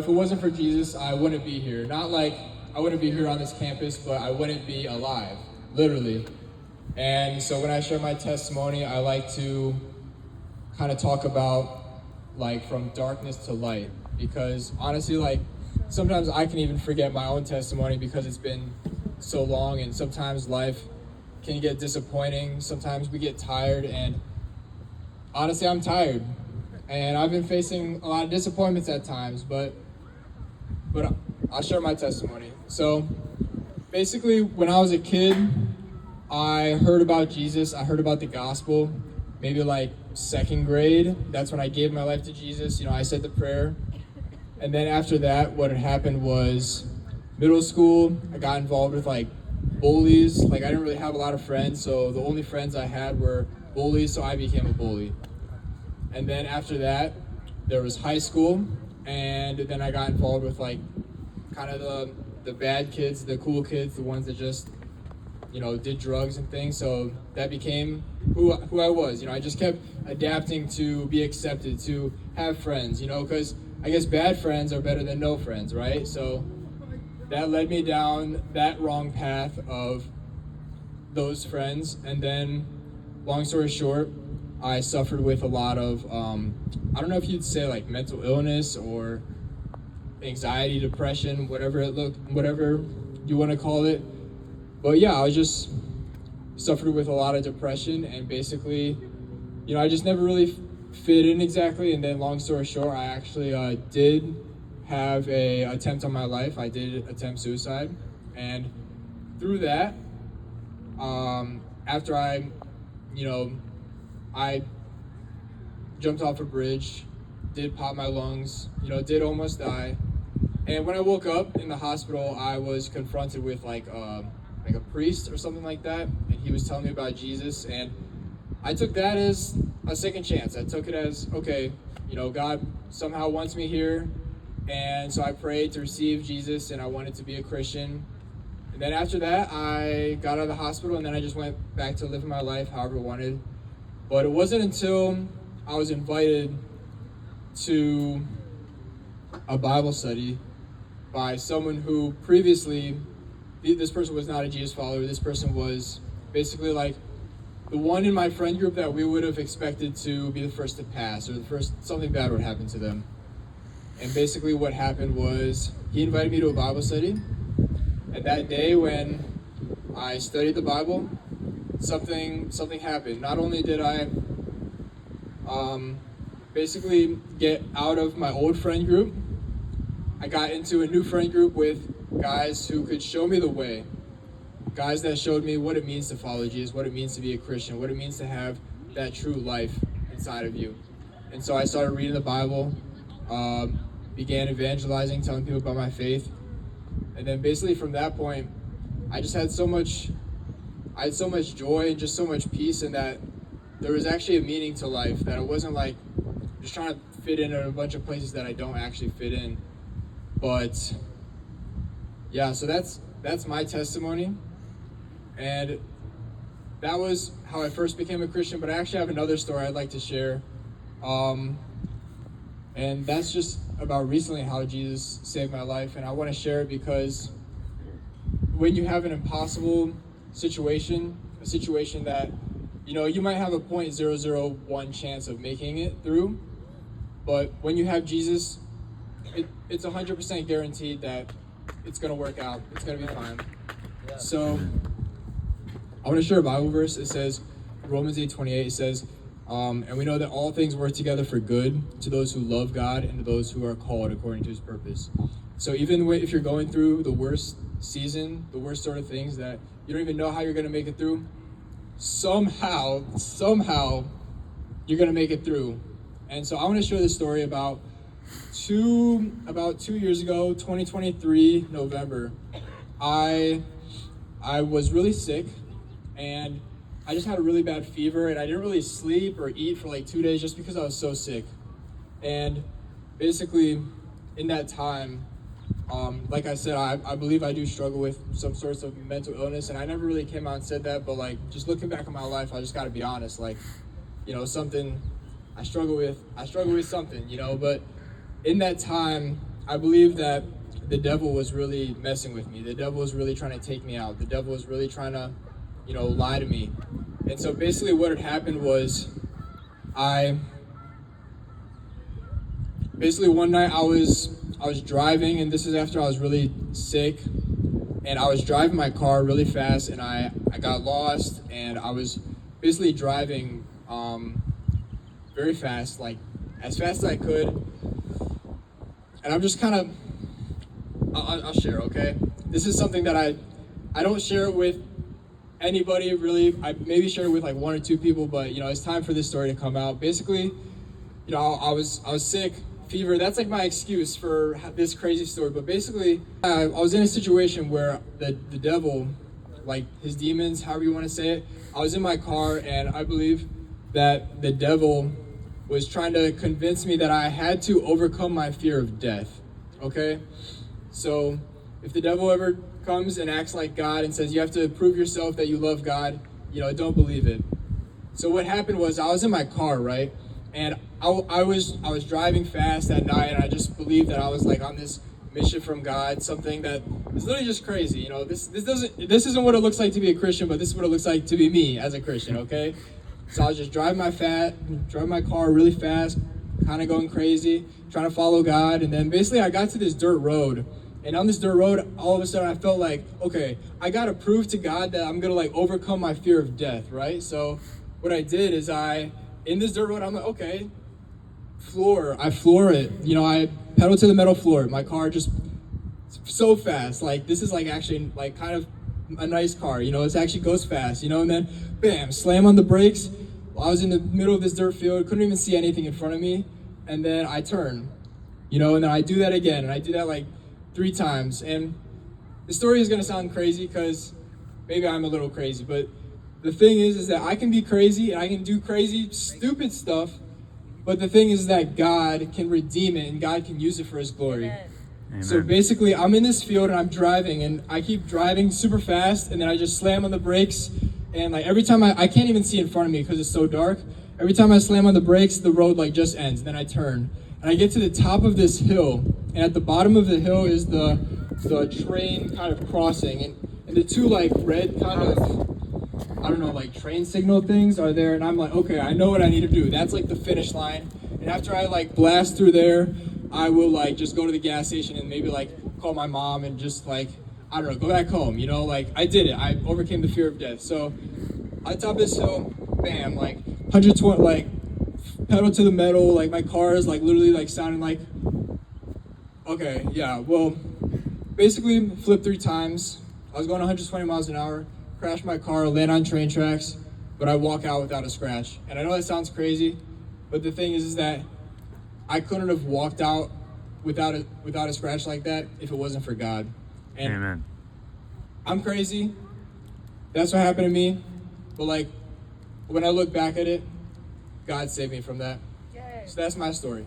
If it wasn't for Jesus, I wouldn't be here. Not like I wouldn't be here on this campus, but I wouldn't be alive, literally. And so when I share my testimony, I like to kind of talk about like from darkness to light, because honestly, like sometimes I can even forget my own testimony because it's been so long, and sometimes life can get disappointing. Sometimes we get tired, and honestly, I'm tired, and I've been facing a lot of disappointments at times, but I'll share my testimony. So basically, when I was a kid, I heard about Jesus. I heard about the gospel, maybe like second grade. That's when I gave my life to Jesus. I said the prayer. And then after that, what had happened was middle school, I got involved with like bullies. Like I didn't really have a lot of friends, so the only friends I had were bullies, so I became a bully. And then after that, there was high school, and then I got involved with like kind of the bad kids, the cool kids, the ones that just did drugs and things. So that became who I was. I just kept adapting to be accepted, to have friends, because I guess bad friends are better than no friends, right? So that led me down that wrong path of those friends. And then, long story short, I suffered with a lot of, I don't know if you'd say like mental illness or anxiety, depression, whatever you want to call it. But yeah, I just suffered with a lot of depression, and basically, I just never really fit in exactly. And then long story short, I actually did have a attempt on my life. I did attempt suicide. And through that, after I jumped off a bridge, did pop my lungs, did almost die. And when I woke up in the hospital, I was confronted with like a priest or something like that, and he was telling me about Jesus, and I took that as a second chance. I took it as, okay, God somehow wants me here, and so I prayed to receive Jesus, and I wanted to be a Christian. And then after that, I got out of the hospital, and then I just went back to living my life however I wanted. But it wasn't until I was invited to a Bible study by someone who previously, this person was not a Jesus follower. This person was basically like the one in my friend group that we would have expected to be the first to pass, or the first something bad would happen to them. And basically what happened was he invited me to a Bible study. And that day when I studied the Bible, something happened. Not only did I basically get out of my old friend group, I got into a new friend group with guys who could show me the way. Guys that showed me what it means to follow Jesus, what it means to be a Christian, what it means to have that true life inside of you. And so I started reading the Bible, began evangelizing, telling people about my faith. And then basically from that point, I had so much joy and just so much peace in that there was actually a meaning to life, that it wasn't like just trying to fit in a bunch of places that I don't actually fit in. But yeah, so that's my testimony. And that was how I first became a Christian, but I actually have another story I'd like to share. And that's just about recently how Jesus saved my life. And I want to share it because when you have an impossible situation, a situation that, you might have a 0.001 chance of making it through, but when you have Jesus, it's 100% guaranteed that it's going to work out. It's going to be fine. Yeah. So I want to share a Bible verse. It says, Romans 8:28, it says, and we know that all things work together for good to those who love God and to those who are called according to his purpose. So even if you're going through the worst season, the worst sort of things that you don't even know how you're going to make it through, somehow, you're going to make it through. And so I want to share this story about 2 years ago, 2023, November. I was really sick, and I just had a really bad fever, and I didn't really sleep or eat for like 2 days just because I was so sick. And basically, in that time, like I said, I believe I do struggle with some sorts of mental illness, and I never really came out and said that, but like just looking back on my life, I just got to be honest, like, something I struggle with something, but in that time, I believe that the devil was really messing with me. The devil was really trying to take me out. The devil was really trying to, lie to me. And so basically what had happened was one night I was driving, and this is after I was really sick, and I was driving my car really fast, and I got lost, and I was basically driving very fast, like as fast as I could. And I'm just kind of, I'll share, okay? This is something that I don't share it with anybody really. I maybe share it with like one or two people, but it's time for this story to come out. Basically, I was sick, fever. That's like my excuse for this crazy story. But basically, I was in a situation where the devil, like his demons, however you want to say it, I was in my car, and I believe that the devil was trying to convince me that I had to overcome my fear of death, okay? So if the devil ever comes and acts like God and says you have to prove yourself that you love God, don't believe it. So what happened was I was in my car, right? And I was driving fast that night, and I just believed that I was like on this mission from God, something that is literally just crazy. This isn't what it looks like to be a Christian, but this is what it looks like to be me as a Christian, okay? So I was just driving my car really fast, kind of going crazy, trying to follow God. And then basically I got to this dirt road. And on this dirt road, all of a sudden I felt like, okay, I got to prove to God that I'm going to like overcome my fear of death, right? So what I did is in this dirt road, I'm like, okay, I floor it. I pedal to the metal floor. My car just so fast. Like this is like actually like kind of a nice car, it actually goes fast, and then bam, slam on the brakes. I was in the middle of this dirt field, couldn't even see anything in front of me, and then I turn, and then I do that again, and I do that like 3 times. And the story is gonna sound crazy because maybe I'm a little crazy, but the thing is that I can be crazy and I can do crazy, stupid stuff, but the thing is that God can redeem it and God can use it for His glory. Amen. So basically, I'm in this field and I'm driving, and I keep driving super fast, and then I just slam on the brakes, and like every time I can't even see in front of me because it's so dark. Every time I slam on the brakes, the road like just ends. Then I turn, and I get to the top of this hill, and at the bottom of the hill is the train kind of crossing, and the 2 like red kind of, I don't know, like train signal things are there, and I'm like, okay, I know what I need to do. That's like the finish line, and after I like blast through there, I will like just go to the gas station and maybe like call my mom and just like, I don't know, go back home, like I did it. I overcame the fear of death. So I top this hill, bam, like 120, like pedal to the metal, like my car is like literally like sounding like, okay, yeah, well, basically flipped 3 times. I was going 120 miles an hour, crashed my car, land on train tracks, but I walk out without a scratch. And I know that sounds crazy, but the thing is that I couldn't have walked out without a scratch like that if it wasn't for God. And Amen. I'm crazy. That's what happened to me. But like, when I look back at it, God saved me from that. So that's my story.